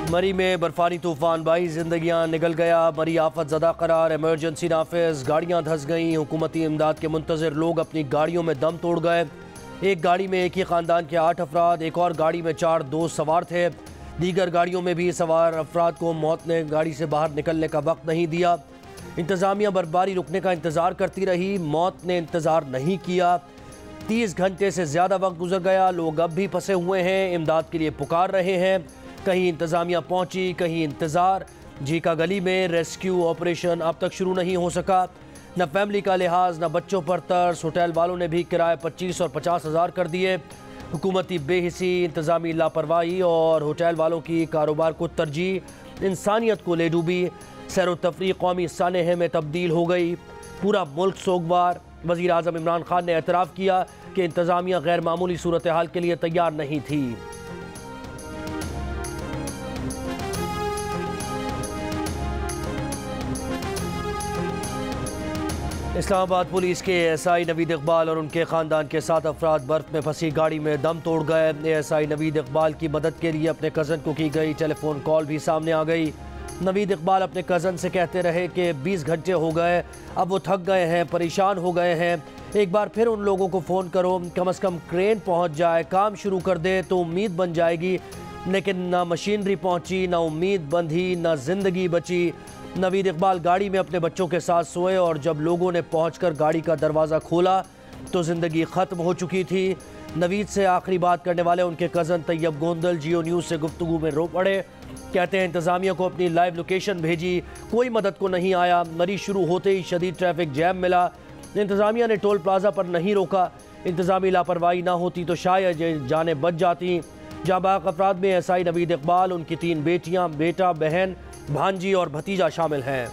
मरी में बर्फानी तूफान 22 जिंदगियां निकल गया। मरी आफत ज़दा करार, एमरजेंसी नाफिज, गाड़ियां धंस गईं। हुकूमती इमदाद के मुंतज़िर लोग अपनी गाड़ियों में दम तोड़ गए। एक गाड़ी में एक ही ख़ानदान के 8 अफराद, एक और गाड़ी में 4 दोस्त सवार थे। दीगर गाड़ियों में भी सवार अफराद को मौत ने गाड़ी से बाहर निकलने का वक्त नहीं दिया। इंतज़ामिया बर्फबारी रुकने का इंतज़ार करती रही, मौत ने इंतज़ार नहीं किया। 30 घंटे से ज़्यादा वक्त गुजर गया। लोग अब भी फंसे हुए हैं, इमदाद के लिए पुकार रहे हैं। कहीं इंतज़ामिया पहुंची, कहीं इंतज़ार। झीका गली में रेस्क्यू ऑपरेशन अब तक शुरू नहीं हो सका। न फैमिली का लिहाज, न बच्चों पर तरस। होटल वालों ने भी किराए 25 और 50 हज़ार कर दिए। हुकूमती बेहिसी, इंतज़ामी लापरवाही और होटल वालों की कारोबार को तरजीह इंसानियत को ले डूबी। सैर व तफरीह कौमी सानहे में तब्दील हो गई। पूरा मुल्क सोगवार। वज़ीर आज़म इमरान खान ने एतराफ़ किया कि इंतज़ामिया गैर मामूली सूरत हाल के लिए तैयार नहीं थी। इस्लामाबाद पुलिस के एएसआई नवीद इकबाल और उनके ख़ानदान के 7 अफराद बर्फ़ में फंसी गाड़ी में दम तोड़ गए। एएसआई नवीद इकबाल की मदद के लिए अपने कज़न को की गई टेलीफोन कॉल भी सामने आ गई। नवीद इकबाल अपने कज़न से कहते रहे कि 20 घंटे हो गए, अब वो थक गए हैं, परेशान हो गए हैं। एक बार फिर उन लोगों को फ़ोन करो, कम से कम क्रेन पहुंच जाए, काम शुरू कर दे तो उम्मीद बन जाएगी। लेकिन ना मशीनरी पहुंची, ना उम्मीद बंधी, ना ज़िंदगी बची। नवीद इकबाल गाड़ी में अपने बच्चों के साथ सोए और जब लोगों ने पहुंचकर गाड़ी का दरवाज़ा खोला तो ज़िंदगी ख़त्म हो चुकी थी। नवीद से आखिरी बात करने वाले उनके कज़न तैयब गोंदल जियो न्यूज़ से गुफ्तगू में रो पड़े। कहते हैं इंतज़ामिया को अपनी लाइव लोकेशन भेजी, कोई मदद को नहीं आया। मरी शुरू होते ही शदीद ट्रैफिक जैम मिला। इंतज़ामिया ने टोल प्लाजा पर नहीं रोका। इंतज़ामी लापरवाही ना होती तो शायद ये जानें बच जाती। जाबाक अफराद में एएसआई नवीद इकबाल, उनकी 3 बेटियाँ, बेटा, बहन, भांजी और भतीजा शामिल हैं।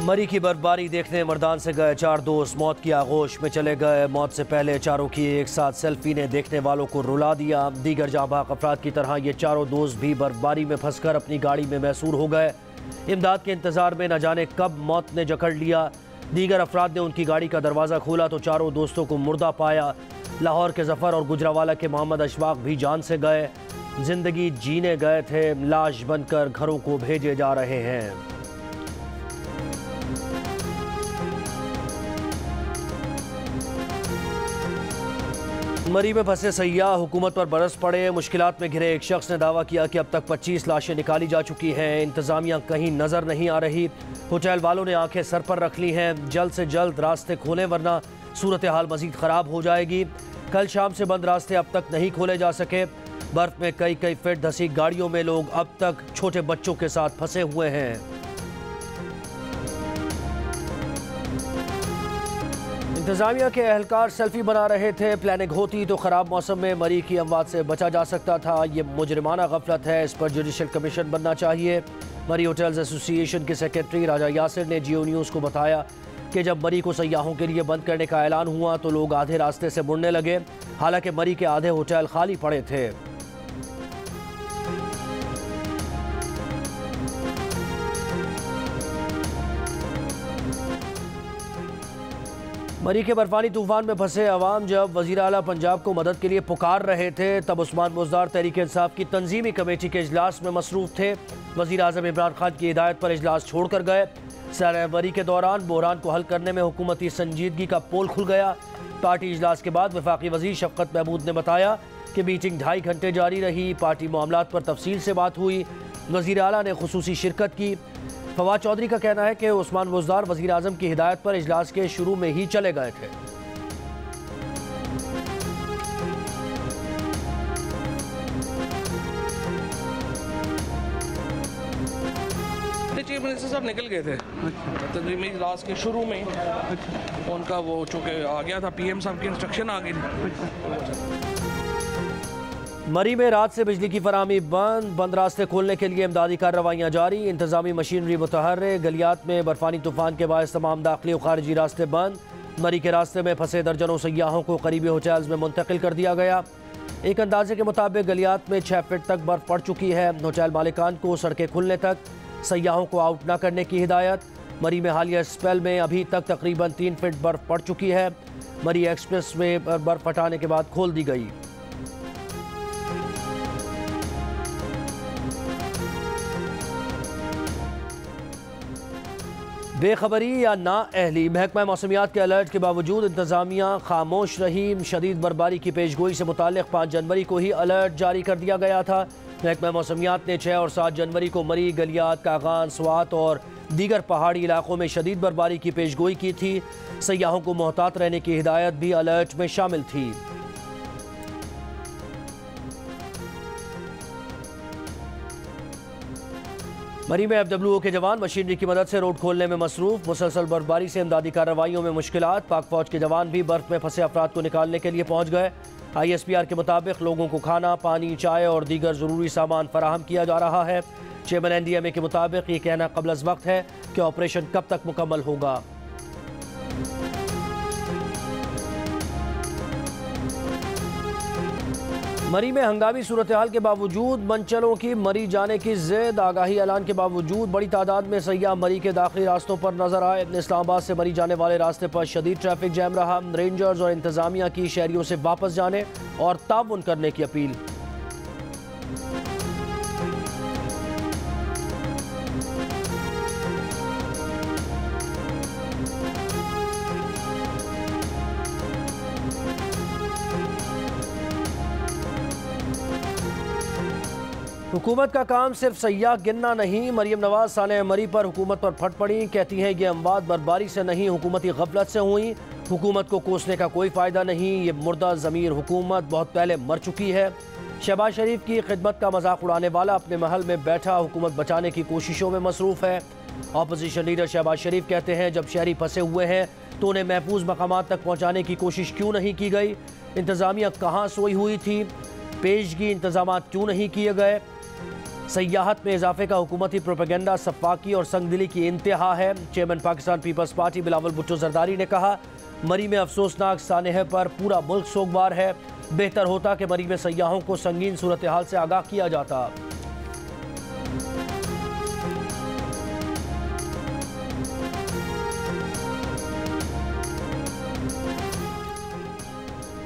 मरी की बर्फबारी देखने मर्दान से गए 4 दोस्त मौत की आगोश में चले गए। मौत से पहले चारों की एक साथ सेल्फी ने देखने वालों को रुला दिया। दीगर जाबाक अफराद की तरह ये चारों दोस्त भी बर्फबारी में फंसकर अपनी गाड़ी में मैसूर हो गए। इमदाद के इंतज़ार में न जाने कब मौत ने जकड़ लिया। दीगर अफराद ने उनकी गाड़ी का दरवाज़ा खोला तो चारों दोस्तों को मुर्दा पाया। लाहौर के जफ़र और गुजरावाला के मोहम्मद अशफाक भी जान से गए। जिंदगी जीने गए थे, लाश बनकर घरों को भेजे जा रहे हैं। मरी में फंसे सयाह हुकूमत पर बरस पड़े। मुश्किलात में घिरे एक शख्स ने दावा किया कि अब तक 25 लाशें निकाली जा चुकी हैं। इंतज़ामिया कहीं नज़र नहीं आ रही। होटल वालों ने आंखें सर पर रख ली हैं। जल्द से जल्द रास्ते खोलें वरना सूरत हाल मज़ीद ख़राब हो जाएगी। कल शाम से बंद रास्ते अब तक नहीं खोले जा सके। बर्फ़ में कई फीट धंसी गाड़ियों में लोग अब तक छोटे बच्चों के साथ फंसे हुए हैं। इंतज़ामिया के एहलकार सेल्फी बना रहे थे। प्लानिंग होती तो ख़राब मौसम में मरी की अमवात से बचा जा सकता था। ये मुजरिमाना गफलत है, इस पर जुडिशल कमीशन बनना चाहिए। मरी होटल्स एसोसिएशन के सेक्रेटरी राजा यासिर ने जियो न्यूज़ को बताया कि जब मरी को सयाहों के लिए बंद करने का ऐलान हुआ तो लोग आधे रास्ते से मुड़ने लगे। हालांकि मरी के आधे होटल खाली पड़े थे। मरी के बर्फानी तूफान में फंसे अवाम जब वज़ीर आला पंजाब को मदद के लिए पुकार रहे थे तब उस्मान बुज़दार तहरीक इंसाफ की तंजीमी कमेटी के इजलास में मसरूफ़ थे। वज़ीर आज़म इमरान खान की हिदायत पर इजलास छोड़ कर गए। सैर मरी के दौरान बहरान को हल करने में हुकूमती संजीदगी का पोल खुल गया। पार्टी इजलास के बाद वफाकी वज़ीर शफ़क़त महमूद ने बताया कि मीटिंग 2.5 घंटे जारी रही। पार्टी मामलात पर तफसील से बात हुई। वज़ीर आला ने खुसूसी शिरकत की। फवाद चौधरी का कहना है कि उस्मान बुज़दार वज़ीर आज़म की हिदायत पर इजलास के शुरू में ही चले गए थे। चीफ मिनिस्टर साहब निकल गए थे तंजीमी इजलास के शुरू में। उनका वो चूँकि आ गया था, पीएम साहब की इंस्ट्रक्शन आ गई थी। मरी में रात से बिजली की फराहमी बंद रास्ते खोलने के लिए इमदादी कार्रवाइयाँ जारी। इंतजामी मशीनरी मुतहर्रिक। गलियात में बर्फानी तूफान के बायस तमाम दाखिली और खारजी रास्ते बंद। मरी के रास्ते में फंसे दर्जनों सयाहों को करीबी होटल्स में मुंतकिल कर दिया गया। एक अंदाजे के मुताबिक गलियात में 6 फीट तक बर्फ पड़ चुकी है। होटल मालिकान को सड़कें खुलने तक सयाहों को आउट न करने की हिदायत। मरी में हालिया स्पेल में अभी तक तकरीबन 3 फीट बर्फ पड़ चुकी है। मरी एक्सप्रेस में बर्फ हटाने के बाद खोल दी गई। बेखबरी या नाअहली, महकमा मौसमियात के अलर्ट के बावजूद इंतजामिया खामोश रही। शदीद बर्फबारी की पेशगोई से मुताल्लिक 5 जनवरी को ही अलर्ट जारी कर दिया गया था। महकमा मौसमियात ने 6 और 7 जनवरी को मरी, गलियात, कागान, स्वात और दीगर पहाड़ी इलाकों में शदीद बर्फबारी की पेशगोई की थी। सयाहों को मोहतात रहने की हिदायत भी अलर्ट में शामिल थी। मरी में FWO के जवान मशीनरी की मदद से रोड खोलने में मसरूफ। मुसलसल बर्फबारी से इमदादी कार्रवाइयों में मुश्किलात। पाक फौज के जवान भी बर्फ में फंसे अफराद को निकालने के लिए पहुंच गए। ISPR के मुताबिक लोगों को खाना, पानी, चाय और दीगर ज़रूरी सामान फराहम किया जा रहा है। चेयरमैन NDMA के मुताबिक ये कहना कबल अज़ वक्त है कि ऑपरेशन कब तक मुकम्मल होगा। मरी में हंगामी सूरत हाल के बावजूद मंचलों की मरी जाने की ज़िद। आगाही ऐलान के बावजूद बड़ी तादाद में सयाह मरी के दाखिली रास्तों पर नजर आए। इस्लामाबाद से मरी जाने वाले रास्ते पर शदीद ट्रैफिक जैम रहा। रेंजर्स और इंतजामिया की शहरियों से वापस जाने और ताउन करने की अपील। हुकूमत का काम सिर्फ सयाह गिनना नहीं। मरियम नवाज साने मरी पर हुकूमत पर फट पड़ी। कहती हैं ये अमवात बर्फबारी से नहीं, हुकूमती गफलत से हुई। हुकूमत को कोसने का कोई फ़ायदा नहीं। ये मुर्दा ज़मीर हुकूमत बहुत पहले मर चुकी है। शहबाज शरीफ की खिदमत का मजाक उड़ाने वाला अपने महल में बैठा हुकूमत बचाने की कोशिशों में मसरूफ़ है। अपोजिशन लीडर शहबाज शरीफ कहते हैं जब शहरी फंसे हुए हैं तो उन्हें महफूज मकामात तक पहुँचाने की कोशिश क्यों नहीं की गई। इंतज़ामिया कहाँ सोई हुई थी। पेशगी इंतजाम क्यों नहीं किए गए। सयाहत में इजाफे का हुकूमती प्रोपेगेंडा सफाकी और संगदिली की इंतहा है। Chairman Pakistan People's Party Bilawal Bhutto Zardari ने कहा मरी में अफसोसनाक सानहे पर पूरा मुल्क सोगवार है। बेहतर होता कि मरी में सयाहों को संगीन सूरत हाल से आगाह किया जाता।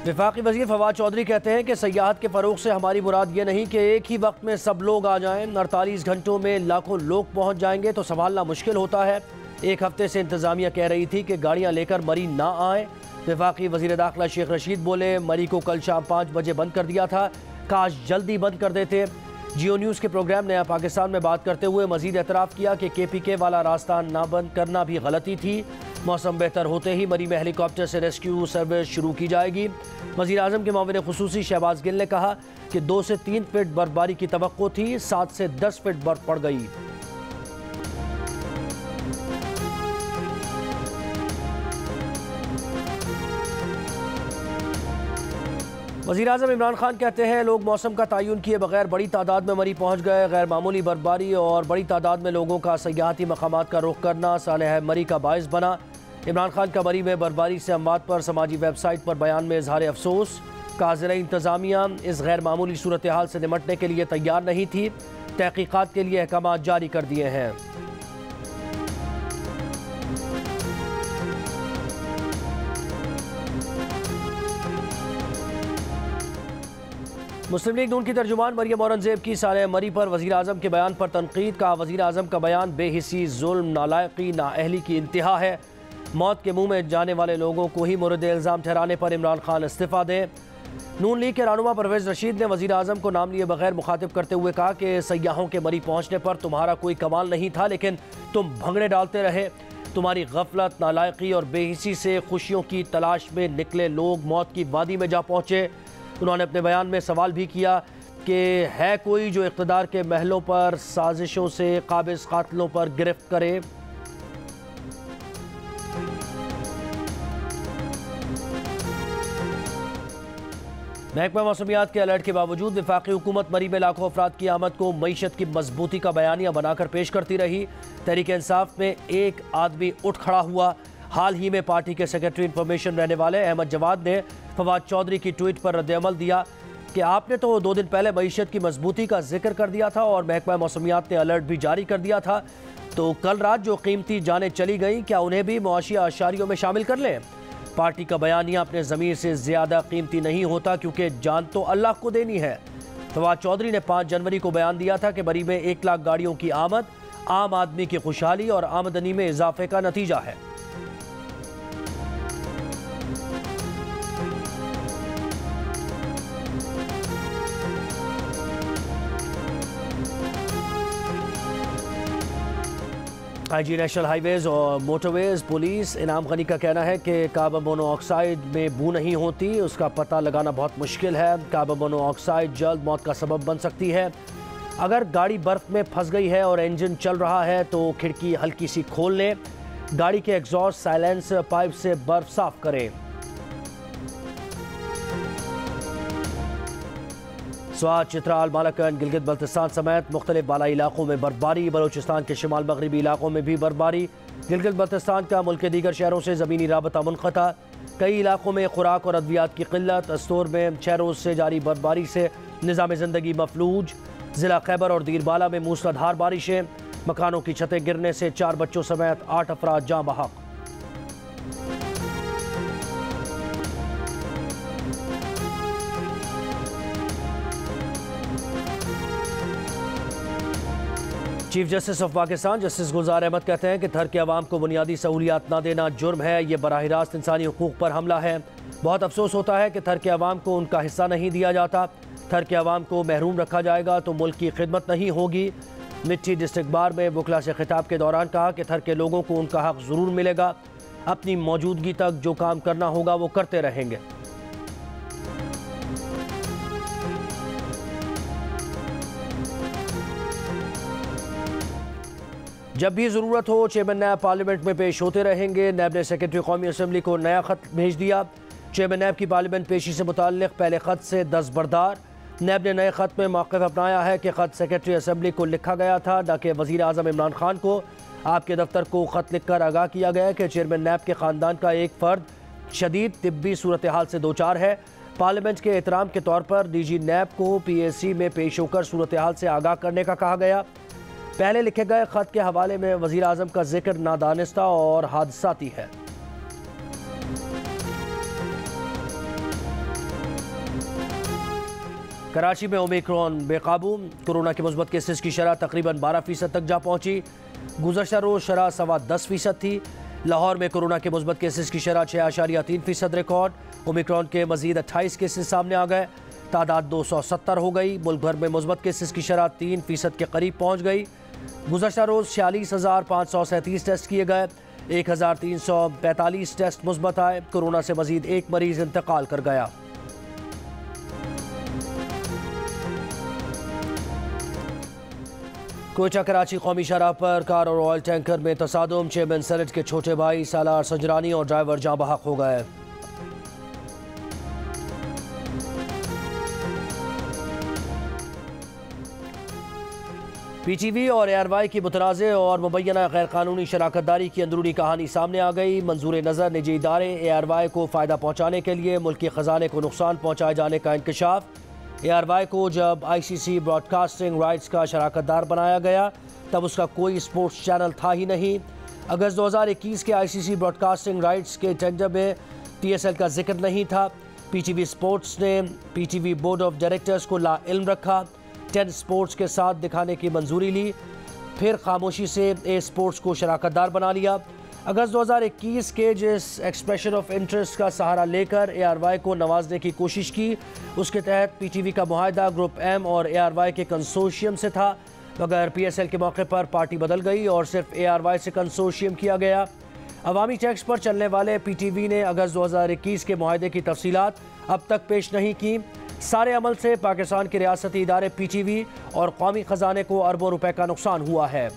वफाकी वज़ीर फवाद चौधरी कहते हैं कि सयाहत के फ़रोग से हमारी मुराद ये नहीं कि एक ही वक्त में सब लोग आ जाएं। 48 घंटों में लाखों लोग पहुंच जाएंगे तो संभालना मुश्किल होता है। एक हफ्ते से इंतज़ामिया कह रही थी कि गाड़ियां लेकर मरी ना आएँ। वफाकी वज़ीर दाखिला शेख रशीद बोले मरी को कल शाम 5 बजे बंद कर दिया था, काश जल्दी बंद कर देते। जियो न्यूज़ के प्रोग्राम नया पाकिस्तान में बात करते हुए मजीद एतराफ़ किया कि KPK वाला रास्ता ना बंद करना भी गलती थी। मौसम बेहतर होते ही मरी में हेलीकॉप्टर से रेस्क्यू सर्विस शुरू की जाएगी। वज़ीर आज़म के मामले खुसूसी शहबाज गिल ने कहा कि 2 से 3 फीट बर्फबारी की तवक्को थी, 7 से 10 फीट बर्फ पड़ गई। वज़ीर आज़म इमरान खान कहते हैं लोग मौसम का तयन किए बगैर बड़ी तादाद में मरी पहुँच गए। गैर मामूली बर्फबारी और बड़ी तादाद में लोगों का सयाहती मकामात का रुख करना सानह मरी का बायस बना। इमरान खान का मरी में बर्फबारी से अमवात पर समाजी वेबसाइट पर बयान में इजहार अफसोस। काज़िर इंतज़ामिया इस गैर मामूली सूरत हाल से निमटने के लिए तैयार नहीं थी। तहकीकात के लिए अहकाम जारी कर दिए हैं। मुस्लिम लीग नून की तर्जुमान मरियम औरंगजेब की साले मरी पर वज़ीर आज़म के बयान पर तनकीद। का वज़ीर आज़म का बयान बेहिसी, जुल्म, नालायकी, नाअहली की इंतहा है। मौत के मुंह में जाने वाले लोगों को ही मुर्द इल्ज़ाम ठहराने पर इमरान खान इस्तीफ़ा दें। नून लीग के रहनुमा परवेज़ रशीद ने वज़ीर आज़म को नाम लिए बगैर मुखातिब करते हुए कहा कि सयाहों के मरी पहुँचने पर तुम्हारा कोई कमाल नहीं था, लेकिन तुम भंगड़े डालते रहे। तुम्हारी गफलत, नालायकी और बेहिसी से खुशियों की तलाश में निकले लोग मौत की वादी में जा पहुँचे। उन्होंने अपने बयान में सवाल भी किया कि है कोई जो इक़्तिदार के महलों पर साजिशों से काबिज़ कातिलों पर गिरफ्त करे। महकमा मौसमियात के अलर्ट के बावजूद वफाकी हुकूमत मरी में लाखों अफराद की आमद को मईशत की मजबूती का बयानिया बनाकर पेश करती रही। तहरीक इंसाफ में एक आदमी उठ खड़ा हुआ। हाल ही में पार्टी के सेक्रेटरी इंफॉर्मेशन रहने वाले अहमद जवाद ने फवाद चौधरी की ट्वीट पर रद्द-ए-अमल दिया। कि आपने तो 2 दिन पहले मईशत की मजबूती का जिक्र कर दिया था और महकमा मौसमियात ने अलर्ट भी जारी कर दिया था, तो कल रात जो कीमती जानें चली गई, क्या उन्हें भी मुआशी आशारियों में शामिल कर लें? पार्टी का बयानिया अपने ज़मीर से ज़्यादा कीमती नहीं होता, क्योंकि जान तो अल्लाह को देनी है। फवाद चौधरी ने 5 जनवरी को बयान दिया था कि बरी में 1 लाख गाड़ियों की आमद आम आदमी की खुशहाली और आमदनी में इजाफे का नतीजा है। IG नेशनल हाईवेज और मोटरवेज पुलिस इनाम गनी का कहना है कि कार्बन मोनोऑक्साइड में बू नहीं होती, उसका पता लगाना बहुत मुश्किल है। कार्बन मोनोऑक्साइड जल्द मौत का सबब बन सकती है। अगर गाड़ी बर्फ़ में फंस गई है और इंजन चल रहा है तो खिड़की हल्की सी खोल लें। गाड़ी के एग्जॉस्ट साइलेंस पाइप से बर्फ़ साफ करें। स्वात, चित्राल, मालाकन, गिलगित बल्तिस्तान समेत मुख्तलिफ बालाई इलाकों में बर्फबारी। बलोचिस्तान के शिमाल मगरबी इलाकों में भी बर्फबारी। गिलगित बल्तिस्तान का मुल्क के दीगर शहरों से ज़मीनी राबता मुनक़ता। कई इलाकों में खुराक और अद्वियात की किल्लत। अस्तोर में 6 रोज़ से जारी बर्फबारी से निज़ाम ज़िंदगी मफलूज। ज़िला खैबर और दीरबाला में मूसलाधार बारिशें। मकानों की छतें गिरने से 4 बच्चों समेत 8 अफराद जाँ बहक। Chief justice of Pakistan justice Gulzar Ahmed कहते हैं कि थर के अवाम को बुनियादी सहूलियात न देना जुर्म है। ये बराह रास्त इंसानी हुकूक पर हमला है। बहुत अफसोस होता है कि थर के अवाम को उनका हिस्सा नहीं दिया जाता। थर के अवाम को महरूम रखा जाएगा तो मुल्क की खिदमत नहीं होगी। मिट्टी डिस्ट्रिक्ट बार में वकला से खिताब के दौरान कहा कि थर के लोगों को उनका हक ज़रूर मिलेगा। अपनी मौजूदगी तक जो काम करना होगा वो करते रहेंगे। जब भी ज़रूरत हो चेयरमैन नैब पार्लियामेंट में पेश होते रहेंगे। नैब ने सेक्रेटरी कौमी असम्बली को नया ख़त भेज दिया। चेयरमैन नैब की पार्लियामेंट पेशी से मुताल्लिक़ पहले ख़त से दस्तबरदार। नैब ने नए ख़त में मौक़िफ़ अपनाया है कि ख़त सेक्रेटरी असम्बली को लिखा गया था, न कि वज़ीर आज़म इमरान खान को। आपके दफ्तर को ख़त लिख कर आगाह किया गया कि चेयरमैन नैब के ख़ानदान का एक फ़र्द शदीद तिब्बी सूरत हाल से दो चार है। पार्लियामेंट के एहतराम के तौर पर DG नैब को PAC में पेश होकर सूरत हाल से आगाह करने का कहा गया। पहले लिखे गए ख़त के हवाले में वज़ीर आज़म का जिक्र नादानिस्ता और हादसाती है। कराची में ओमिक्रॉन बेकाबू। कोरोना के मुस्बत केसेस की शरह तकरीबन 12% तक जा पहुंची। गुज़श्ता रोज़ शरह 10.25% थी। लाहौर में कोरोना के मुस्बत केसेस की शरह 6.3% रिकॉर्ड। ओमिक्रॉन के मजीद 28 केसेस सामने आ गए। तादाद 270 हो गई। मुल्क भर में मुस्बत केसेस की शरह 3% के करीब पहुँच गई। गुज़श्ता रोज़ 46,537 टेस्ट किए गए। 1,345 टेस्ट मुस्बत आए। कोरोना से मजीद एक मरीज़ इंतकाल कर गया। कोयटा कराची कौमी शराह पर कार और ऑयल टैंकर में तसादुम। चेयरमैन सेनेट के छोटे भाई सालार सजरानी और ड्राइवर जाँ बहक हो गए। PTV और ARY की मुतनाज़े और मुबैना गैर कानूनी शराकतदारी की अंदरूनी कहानी सामने आ गई। मंजूर नज़र निजी इदारे ARY को फ़ायदा पहुँचाने के लिए मुल्की ख़जाने को नुकसान पहुँचाए जाने का इंकशाफ। ARY को जब ICC ब्रॉडकास्टिंग राइट्स का शराकतदार बनाया गया तब उसका कोई स्पोर्ट्स चैनल था ही नहीं। अगस्त 2021 के ICC ब्रॉडकास्टिंग राइट्स के टेंडर में TSL का जिक्र नहीं था। PTV स्पोर्ट्स ने PTV बोर्ड ऑफ डायरेक्टर्स को लाइल्म रखा। 10 स्पोर्ट्स के साथ दिखाने की मंजूरी ली, फिर खामोशी से ए स्पोर्ट्स को शराकतदार बना लिया। अगस्त 2021 के जिस एक्सप्रेशन ऑफ इंटरेस्ट का सहारा लेकर ARY को नवाजने की कोशिश की, उसके तहत PTV का मुआहदा ग्रुप M और ARY के कंसोर्शियम से था, मगर PSL के मौके पर पार्टी बदल गई और सिर्फ ARY से कंसोर्शियम किया गया। अवामी टैक्स पर चलने वाले PTV ने अगस्त 2021 के मुआहदे की तफसीलात अब तक पेश नहीं की। सारे अमल से पाकिस्तान के रियासती इदारे PTV और कौमी ख़जाने को अरबों रुपए का नुकसान हुआ है।